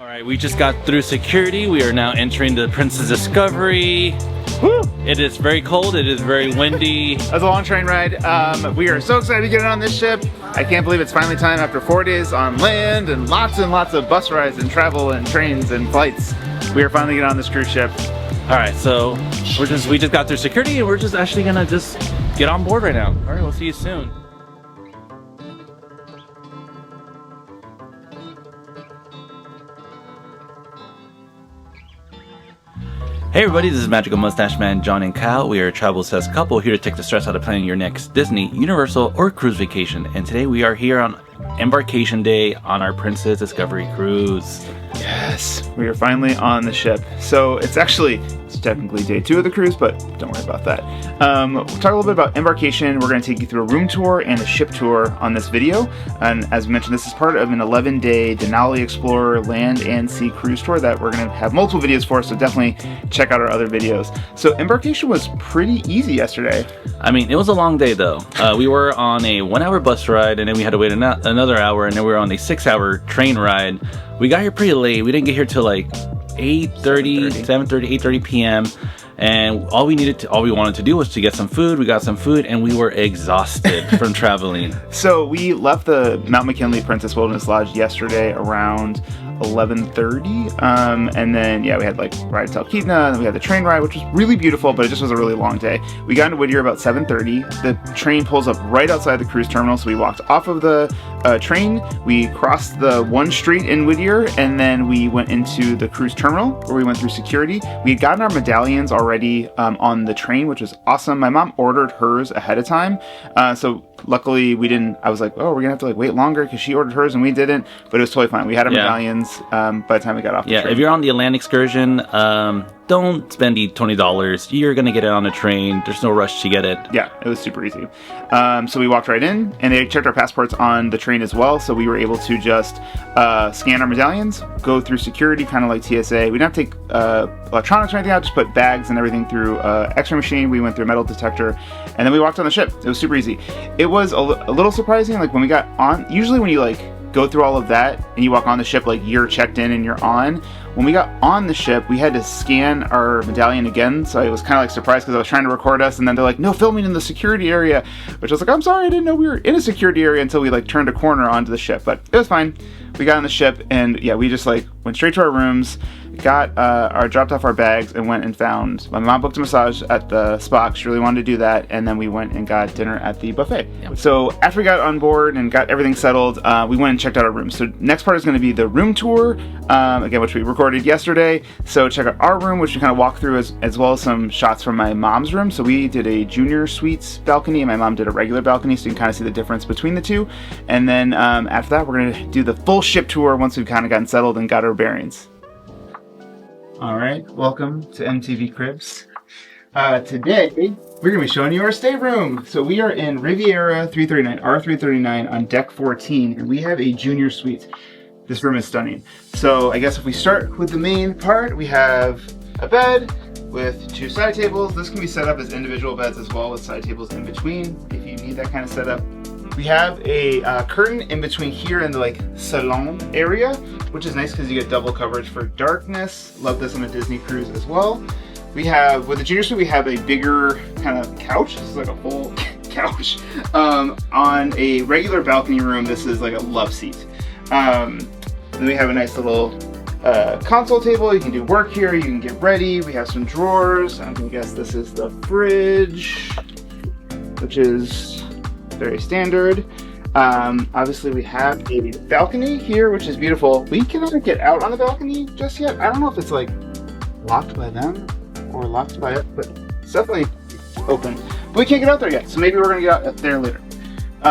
Alright, we just got through security. We are now entering the Princess Discovery. Woo! It is very cold, it is very windy. That was a long train ride. We are so excited to get on this ship. I can't believe it's finally time after 4 days on land and lots of bus rides and travel and trains and flights. We are finally getting on this cruise ship. Alright, so we just got through security and we're just actually gonna just get on board right now. Alright, we'll see you soon. Hey everybody, this is Magical Mustache Man John and Kyle. We are a travel obsessed couple here to take the stress out of planning your next Disney, Universal, or cruise vacation. And today we are here on Embarkation Day on our Princess Discovery cruise. Yes, we are finally on the ship. So it's technically day 2 of the cruise, but don't worry about that. We'll talk a little bit about Embarkation. We're going to take you through a room tour and a ship tour on this video. And as mentioned, this is part of an 11-day Denali Explorer land and sea cruise tour that we're going to have multiple videos for, so definitely check out our other videos. So Embarkation was pretty easy yesterday. I mean, it was a long day though. We were on a 1-hour bus ride and then we had to wait another hour, and then we were on a 6-hour train ride. We got here pretty late. We didn't get here till like 8:30 p.m. and all we wanted to do was to get some food. We got some food and we were exhausted from traveling. So we left the Mount McKinley Princess Wilderness Lodge yesterday around 11:30, and then we had like ride to Talkeetna, and then we had the train ride, which was really beautiful, but it just was a really long day. We got into Whittier about 7:30. The train pulls up right outside the cruise terminal, so we walked off of the train, we crossed the one street in Whittier, and then we went into the cruise terminal where we went through security. We had gotten our medallions already on the train, which was awesome. My mom ordered hers ahead of time, so luckily we didn't. I was like, oh, we're gonna have to like wait longer because she ordered hers and we didn't, but it was totally fine. We had our medallions by the time we got off the train. If you're on the land excursion, don't spend the $20. You're gonna get it on a train. There's no rush to get it. Yeah, it was super easy. So we walked right in, and they checked our passports on the train as well, so we were able to just scan our medallions, go through security, kind of like TSA. We didn't have to take electronics or anything out, just put bags and everything through X-ray machine. We went through a metal detector, and then we walked on the ship. It was super easy. It was a little surprising, like when we got on, usually when you like go through all of that and you walk on the ship, like you're checked in and you're on. When we got on the ship, we had to scan our medallion again, so I was kind of like surprised because I was trying to record us, and then they're like, no filming in the security area, which I was like, I'm sorry, I didn't know we were in a security area until we like turned a corner onto the ship, but it was fine. We got on the ship, and we just like went straight to our rooms, dropped off our bags, and went and found, my mom booked a massage at the spa. She really wanted to do that, and then we went and got dinner at the buffet. Yep. So after we got on board and got everything settled, we went and checked out our rooms. So next part is going to be the room tour, again, which we recorded yesterday. So check out our room, which we kind of walked through, as well as some shots from my mom's room. So we did a junior suites balcony, and my mom did a regular balcony, so you can kind of see the difference between the two. And then after that, we're going to do the full ship tour once we've kind of gotten settled and got our bearings. All right, welcome to MTV Cribs. Today, we're going to be showing you our stateroom. So we are in Riviera 339, R339 on deck 14, and we have a junior suite. This room is stunning. So I guess if we start with the main part, we have a bed with 2 side tables. This can be set up as individual beds as well, with side tables in between if you need that kind of setup. We have a curtain in between here and the like salon area, which is nice because you get double coverage for darkness. Love this on a Disney cruise as well. We have, with the junior suite, we have a bigger kind of couch. This is like a full couch. On a regular balcony room, this is like a love seat. Then we have a nice little console table. You can do work here, you can get ready. We have some drawers. I can guess this is the fridge, which is very standard. Obviously we have a balcony here, which is beautiful. We cannot get out on the balcony just yet. I don't know if it's like locked by them or locked by us, but it's definitely open. But we can't get out there yet, so maybe we're gonna get out there later.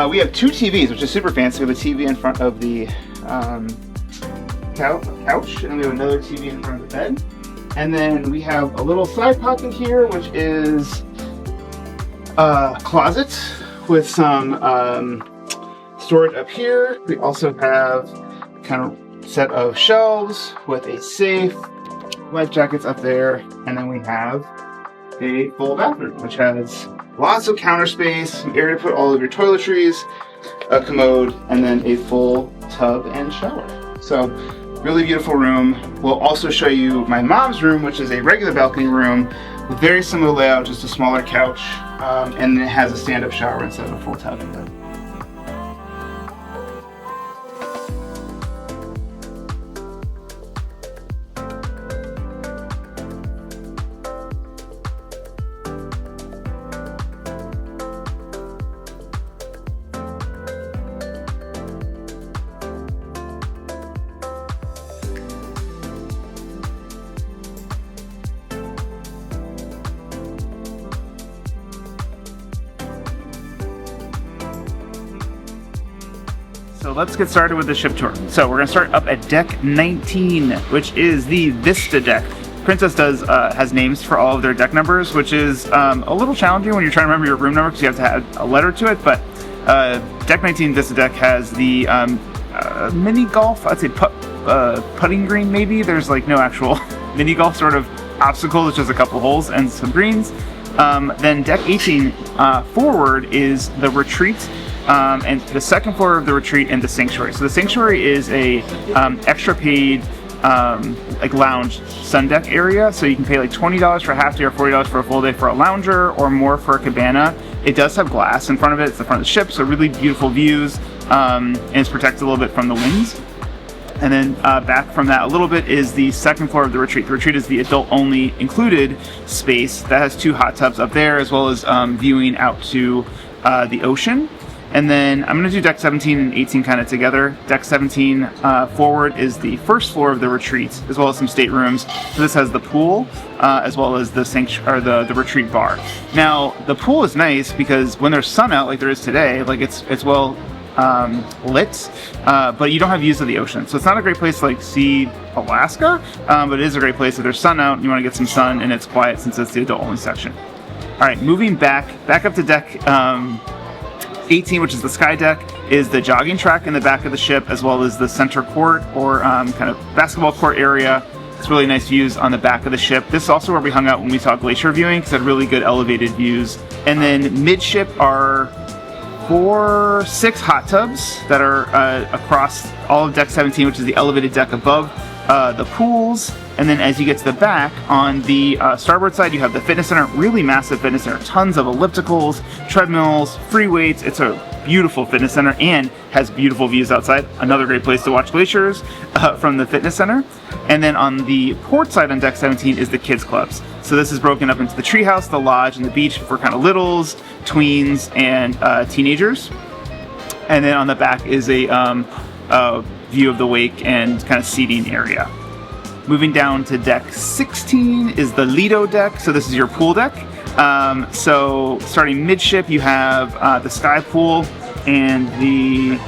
We have 2 TVs, which is super fancy. We have a TV in front of the couch, and then we have another TV in front of the bed. And then we have a little side pocket here, which is a closet with some storage up here. We also have kind of set of shelves with a safe, life jackets up there, and then we have a full bathroom, which has lots of counter space, an area to put all of your toiletries, a commode, and then a full tub and shower. So Really beautiful room. We'll also show you my mom's room, which is a regular balcony room with very similar layout, just a smaller couch, and it has a stand-up shower instead of a full tub. So let's get started with the ship tour. So we're gonna start up at deck 19, which is the Vista deck. Princess has names for all of their deck numbers, which is a little challenging when you're trying to remember your room number because you have to add a letter to it. But deck 19 Vista deck has the mini golf, I'd say putting green maybe. There's like no actual mini golf sort of obstacle. It's just a couple holes and some greens. Then deck 18 forward is the retreat. And the second floor of the retreat and the sanctuary. So the sanctuary is a extra paid like lounge sun deck area. So you can pay like $20 for a half day or $40 for a full day for a lounger, or more for a cabana. It does have glass in front of it. It's the front of the ship, so really beautiful views, and it's protected a little bit from the winds. And then back from that a little bit is the second floor of the retreat. The retreat is the adult-only included space that has 2 hot tubs up there, as well as viewing out to the ocean. And then I'm going to do deck 17 and 18 kind of together. Deck 17 forward is the first floor of the retreat, as well as some staterooms. So this has the pool, as well as the retreat bar. Now, the pool is nice because when there's sun out, like there is today, like it's well lit, but you don't have views of the ocean. So it's not a great place to like see Alaska, but it is a great place if there's sun out and you want to get some sun and it's quiet since it's the adult-only section. All right, moving back up to deck 18, which is the sky deck, is the jogging track in the back of the ship, as well as the center court or kind of basketball court area. It's really nice views on the back of the ship. This is also where we hung out when we saw glacier viewing, because it had really good elevated views. And then midship are 6 hot tubs that are across all of deck 17, which is the elevated deck above the pools. And then as you get to the back, on the starboard side, you have the fitness center, really massive fitness center, tons of ellipticals, treadmills, free weights. It's a beautiful fitness center and has beautiful views outside. Another great place to watch glaciers from the fitness center. And then on the port side on deck 17 is the kids clubs. So this is broken up into the treehouse, the lodge, and the beach for kind of littles, tweens, and teenagers. And then on the back is a view of the wake and kind of seating area. Moving down to deck 16 is the Lido deck. So this is your pool deck. So starting midship, you have the sky pool and the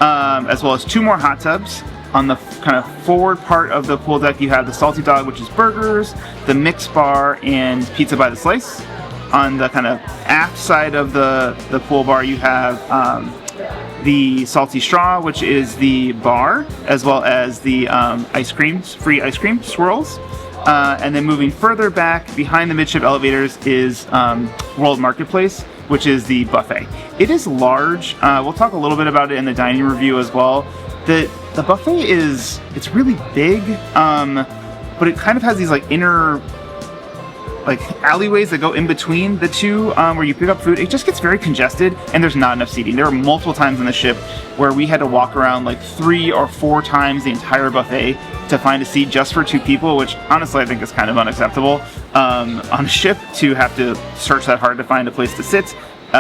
as well as 2 more hot tubs. On the kind of forward part of the pool deck, you have the Salty Dog, which is burgers, the mix bar, and pizza by the slice. On the kind of aft side of the pool bar, you have the Salty Straw, which is the bar, as well as the free ice cream swirls. And then moving further back behind the midship elevators is World Marketplace, which is the buffet. It is large. We'll talk a little bit about it in the dining review as well. The buffet it's really big, but it kind of has these like inner like alleyways that go in between the two where you pick up food. It just gets very congested and there's not enough seating. There were multiple times on the ship where we had to walk around like 3 or 4 times the entire buffet to find a seat just for 2 people, which honestly I think is kind of unacceptable on a ship to have to search that hard to find a place to sit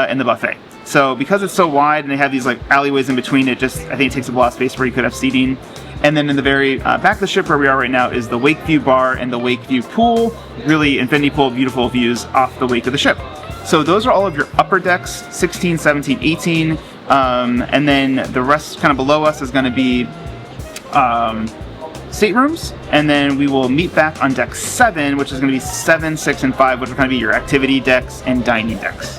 in the buffet. So because it's so wide and they have these like alleyways in between, I think it takes up a lot of space where you could have seating. And then in the very back of the ship where we are right now is the Wakeview bar and the Wakeview pool. Really infinity pool, beautiful views off the wake of the ship. So those are all of your upper decks, 16, 17, 18. And then the rest kind of below us is going to be staterooms. And then we will meet back on deck 7, which is going to be 7, 6, and 5, which are going to be your activity decks and dining decks.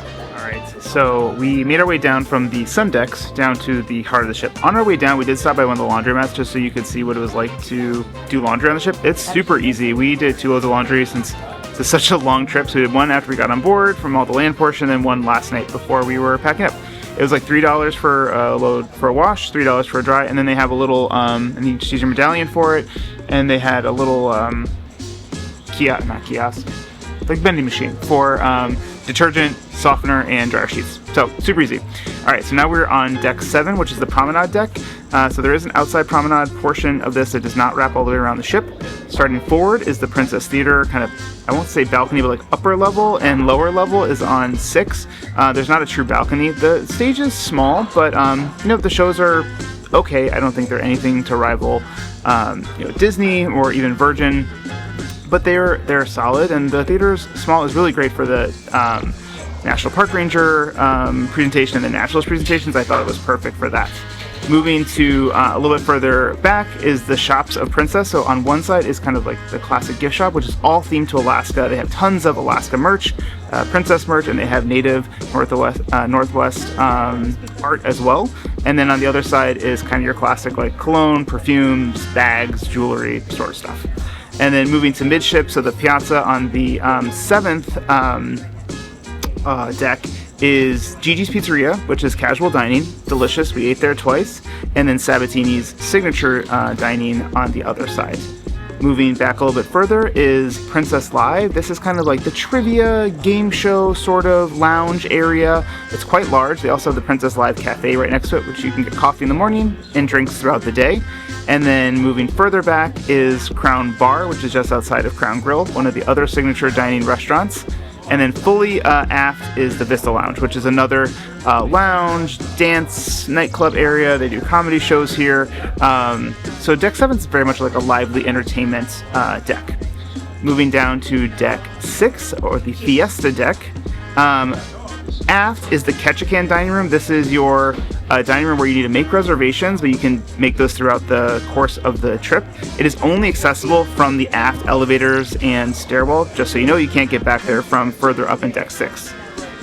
So we made our way down from the sun decks down to the heart of the ship. On our way down, we did stop by one of the laundromats just so you could see what it was like to do laundry on the ship. It's super easy. We did 2 loads of laundry since it's such a long trip. So we did one after we got on board from all the land portion and one last night before we were packing up. It was like $3 for a load for a wash, $3 for a dry, and then they have a little, and you just use your medallion for it, and they had a little kiosk, like vending machine for detergent, softener, and dryer sheets. So super easy. All right, so now we're on deck 7, which is the promenade deck. So there is an outside promenade portion of this that does not wrap all the way around the ship. Starting forward is the Princess Theater, kind of, I won't say balcony, but like upper level, and lower level is on 6. There's not a true balcony. The stage is small, but the shows are okay. I don't think they're anything to rival Disney or even Virgin, but they're solid, and the theater's small is really great for the National Park Ranger presentation and the Naturalist presentations. I thought it was perfect for that. Moving to a little bit further back is the Shops of Princess. So on one side is kind of like the classic gift shop, which is all themed to Alaska. They have tons of Alaska merch, princess merch, and they have native Northwest art as well. And then on the other side is kind of your classic like cologne, perfumes, bags, jewelry, sort of stuff. And then moving to midship, so the piazza on the 7th deck is Gigi's Pizzeria, which is casual dining, delicious. We ate there twice. And then Sabatini's signature dining on the other side. Moving back a little bit further is Princess Live. This is kind of like the trivia game show sort of lounge area. It's quite large. They also have the Princess Live Cafe right next to it, which you can get coffee in the morning and drinks throughout the day. And then moving further back is Crown Bar, which is just outside of Crown Grill, one of the other signature dining restaurants. And then fully aft is the Vista Lounge, which is another lounge, dance, nightclub area. They do comedy shows here. So deck 7 is very much like a lively entertainment deck. Moving down to deck 6, or the Fiesta deck. Aft is the Ketchikan dining room. This is your dining room where you need to make reservations, but you can make those throughout the course of the trip. It is only accessible from the aft elevators and stairwell, just so you know. You can't get back there from further up in deck 6.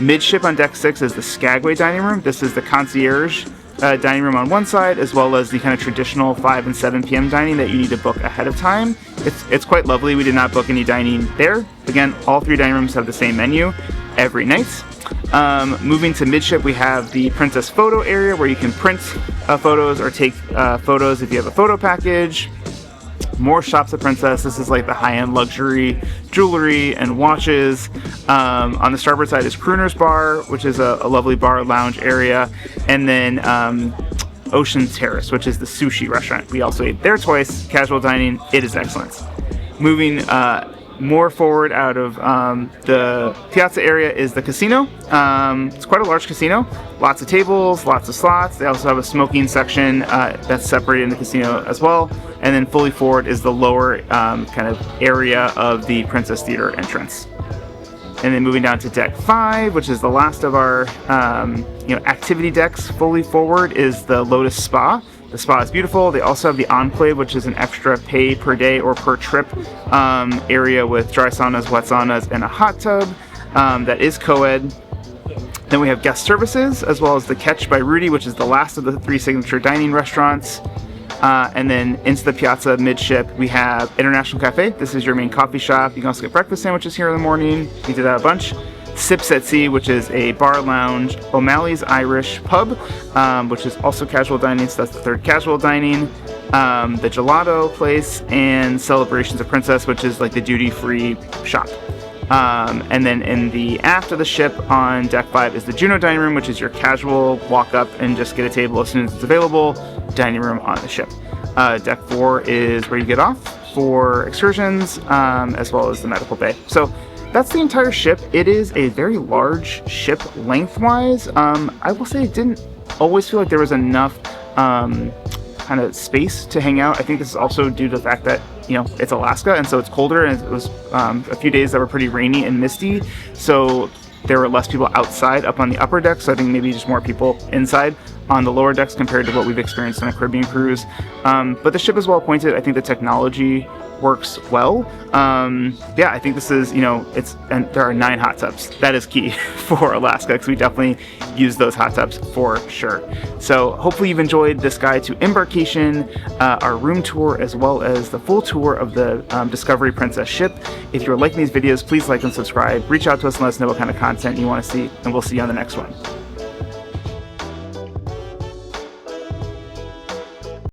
Midship on deck 6 is the Skagway dining room. This is the concierge dining room on one side, as well as the kind of traditional 5 and 7 p.m. dining that you need to book ahead of time. It's quite lovely. We did not book any dining there. Again, all 3 dining rooms have the same menu every night. Moving to midship, we have the Princess Photo area where you can print photos or take photos if you have a photo package. More Shops of Princess. This is like the high-end luxury jewelry and watches. On the starboard side is Crooner's Bar, which is a lovely bar lounge area. And then Ocean Terrace, which is the sushi restaurant. We also ate there twice. Casual dining. It is excellent. Moving more forward out of the piazza area is the casino. It's quite a large casino. Lots of tables, lots of slots. They also have a smoking section that's separated in the casino as well. And then fully forward is the lower kind of area of the Princess Theater entrance. And then moving down to deck 5, which is the last of our activity decks, fully forward is the Lotus Spa. The spa is beautiful. They also have the Enclave, which is an extra pay per day or per trip area with dry saunas, wet saunas, and a hot tub that is co-ed. Then we have guest services, as well as the Catch by Rudy, which is the last of the 3 signature dining restaurants. And then into the piazza midship, we have International Cafe. This is your main coffee shop. You can also get breakfast sandwiches here in the morning. We did that a bunch. Sips at Sea, which is a bar lounge. O'Malley's Irish Pub, which is also casual dining, so that's the 3rd casual dining. The Gelato Place, and Celebrations of Princess, which is like the duty-free shop. And then in the aft of the ship on deck 5 is the Juno dining room, which is your casual walk up and just get a table as soon as it's available dining room on the ship. Deck 4 is where you get off for excursions, as well as the medical bay. So that's the entire ship. It is a very large ship lengthwise. I will say it didn't always feel like there was enough kind of space to hang out. I think this is also due to the fact that, it's Alaska, and so it's colder, and it was a few days that were pretty rainy and misty, so there were less people outside up on the upper decks, so I think maybe just more people inside on the lower decks compared to what we've experienced on a Caribbean cruise. But the ship is well appointed. I think the technology works well. I think this is, and there are 9 hot tubs. That is key for Alaska, because we definitely use those hot tubs for sure. So hopefully you've enjoyed this guide to Embarkation, our room tour, as well as the full tour of the Discovery Princess ship. If you're liking these videos, please like and subscribe. Reach out to us and let us know what kind of content you want to see, and we'll see you on the next one.